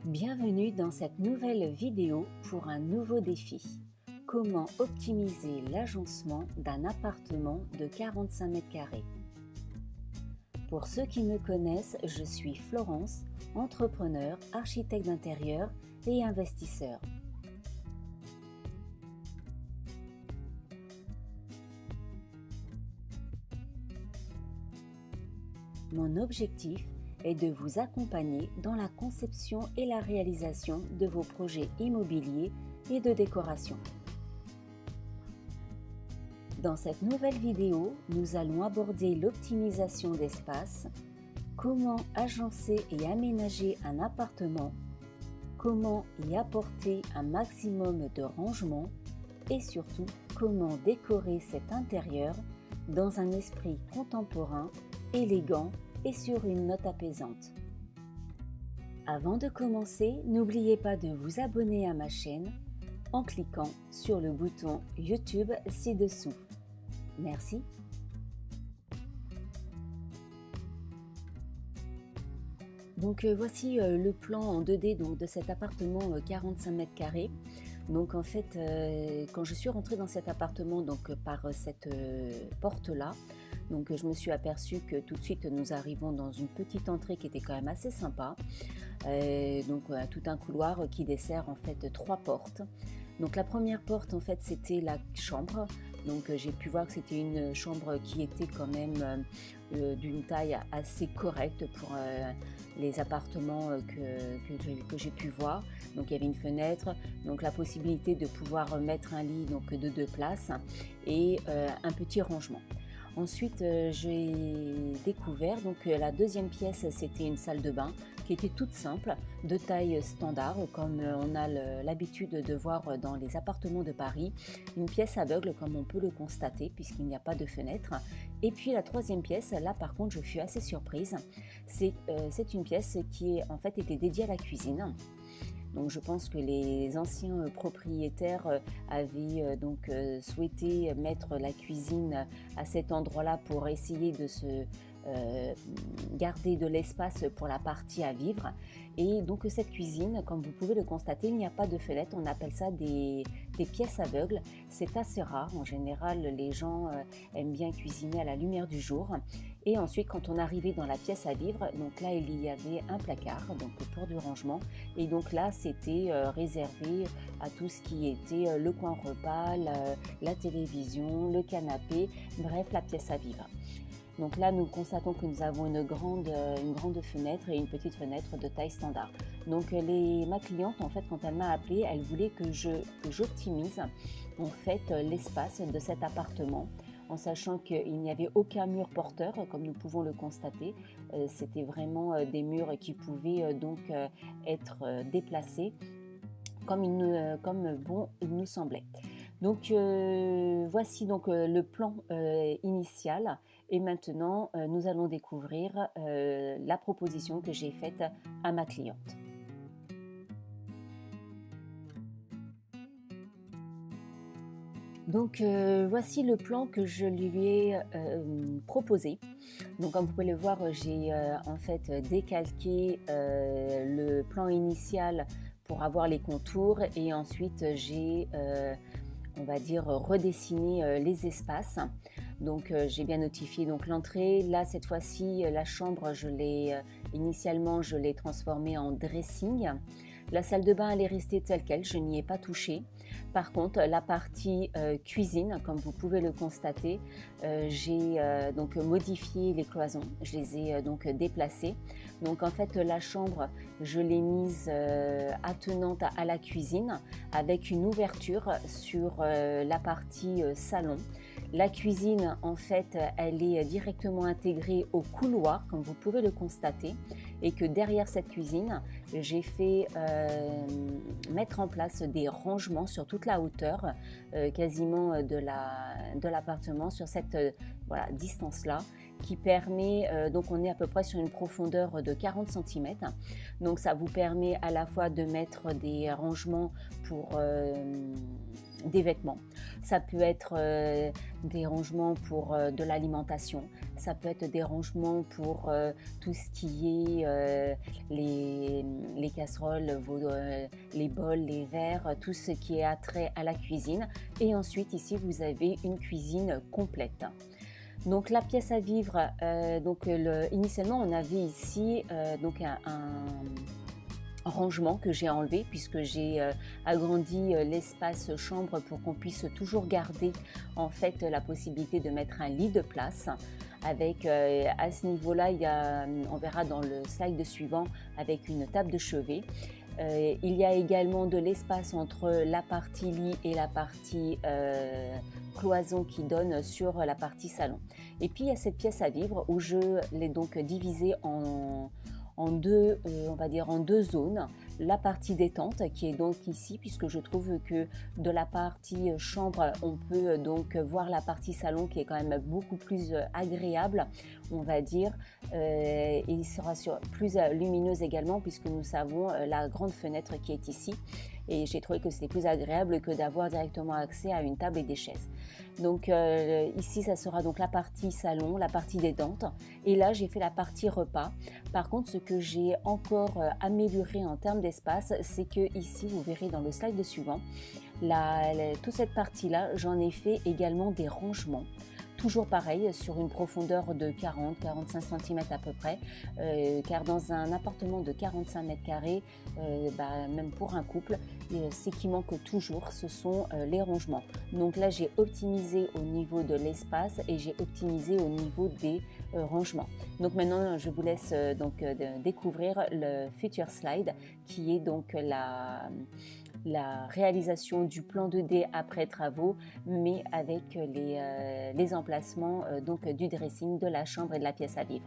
Bienvenue dans cette nouvelle vidéo pour un nouveau défi. Comment optimiser l'agencement d'un appartement de 45 mètres carrés. Pour ceux qui me connaissent, je suis Florence, entrepreneur, architecte d'intérieur et investisseur. Mon objectif est de vous accompagner dans la conception et la réalisation de vos projets immobiliers et de décoration. Dans cette nouvelle vidéo, nous allons aborder l'optimisation d'espace, comment agencer et aménager un appartement, comment y apporter un maximum de rangement et surtout comment décorer cet intérieur dans un esprit contemporain, élégant et sur une note apaisante. Avant de commencer, n'oubliez pas de vous abonner à ma chaîne en cliquant sur le bouton YouTube ci-dessous. Merci. Donc voici le plan en 2D de cet appartement 45 mètres carrés. Donc en fait, quand je suis rentrée dans cet appartement par cette porte-là, donc je me suis aperçue que tout de suite nous arrivons dans une petite entrée qui était quand même assez sympa. Tout un couloir qui dessert en fait 3 portes. Donc la première porte en fait c'était la chambre. Donc j'ai pu voir que c'était une chambre qui était quand même d'une taille assez correcte pour les appartements que j'ai pu voir. Donc il y avait une fenêtre, donc la possibilité de pouvoir mettre un lit donc de 2 places et un petit rangement. Ensuite, j'ai découvert la deuxième pièce, c'était une salle de bain qui était toute simple, de taille standard, comme on a l'habitude de voir dans les appartements de Paris. Une pièce aveugle, comme on peut le constater, puisqu'il n'y a pas de fenêtre. Et puis la troisième pièce, là par contre, je fus assez surprise. C'est une pièce qui en fait était dédiée à la cuisine. Donc je pense que les anciens propriétaires avaient souhaité mettre la cuisine à cet endroit-là pour essayer de se garder de l'espace pour la partie à vivre. Et donc cette cuisine, comme vous pouvez le constater, il n'y a pas de fenêtre, on appelle ça des pièces aveugles. C'est assez rare, en général les gens aiment bien cuisiner à la lumière du jour. Et ensuite quand on arrivait dans la pièce à vivre, donc là il y avait un placard donc pour du rangement, et donc là c'était réservé à tout ce qui était le coin repas, la télévision, le canapé, bref la pièce à vivre. Donc là, nous constatons que nous avons une grande fenêtre et une petite fenêtre de taille standard. Donc ma cliente, en fait, quand elle m'a appelée, elle voulait que j'optimise en fait l'espace de cet appartement, en sachant qu'il n'y avait aucun mur porteur, comme nous pouvons le constater. C'était vraiment des murs qui pouvaient être déplacés comme il nous semblait. Donc voici le plan initial, et maintenant nous allons découvrir la proposition que j'ai faite à ma cliente. Donc voici le plan que je lui ai proposé. Donc comme vous pouvez le voir, j'ai en fait décalqué le plan initial pour avoir les contours, et ensuite j'ai on va dire redessiner les espaces. Donc j'ai bien notifié l'entrée. Là cette fois-ci la chambre, initialement je l'ai transformée en dressing. La salle de bain elle est restée telle quelle, je n'y ai pas touché. Par contre la partie cuisine, comme vous pouvez le constater, j'ai modifié les cloisons, je les ai déplacées. Donc en fait la chambre je l'ai mise attenante à la cuisine, avec une ouverture sur la partie salon. La cuisine en fait elle est directement intégrée au couloir, comme vous pouvez le constater, et que derrière cette cuisine j'ai fait mettre en place des rangements sur toute la hauteur quasiment de l'appartement, sur cette distance là, qui permet, on est à peu près sur une profondeur de 40 cm, donc ça vous permet à la fois de mettre des rangements pour des vêtements, ça peut être des rangements pour de l'alimentation, ça peut être des rangements pour tout ce qui est les casseroles, les bols, les verres, tout ce qui est attrait à la cuisine. Et ensuite ici vous avez une cuisine complète. Donc la pièce à vivre, initialement on avait ici donc un rangement que j'ai enlevé puisque j'ai agrandi l'espace chambre pour qu'on puisse toujours garder en fait la possibilité de mettre un lit de place. Avec à ce niveau-là, on verra dans le slide suivant avec une table de chevet. Il y a également de l'espace entre la partie lit et la partie cloison qui donne sur la partie salon. Et puis il y a cette pièce à vivre où je l'ai donc divisée en deux, on va dire en deux zones. La partie détente qui est donc ici, puisque je trouve que de la partie chambre, on peut donc voir la partie salon qui est quand même beaucoup plus agréable, on va dire. Et il sera plus lumineuse également, puisque nous avons la grande fenêtre qui est ici. Et j'ai trouvé que c'était plus agréable que d'avoir directement accès à une table et des chaises. Donc ici, ça sera donc la partie salon, la partie détente. Et là, j'ai fait la partie repas. Par contre, ce que j'ai encore amélioré en termes d'espace, c'est que ici, vous verrez dans le slide suivant, toute cette partie-là, j'en ai fait également des rangements. Toujours pareil, sur une profondeur de 40-45 cm à peu près, car dans un appartement de 45 mètres carrés, même pour un couple, ce qui manque toujours, ce sont les rangements. Donc là, j'ai optimisé au niveau de l'espace et j'ai optimisé au niveau des rangements. Donc maintenant, je vous laisse découvrir le future slide, qui est donc la réalisation du plan 2D après travaux, mais avec les emplacements du dressing, de la chambre et de la pièce à vivre.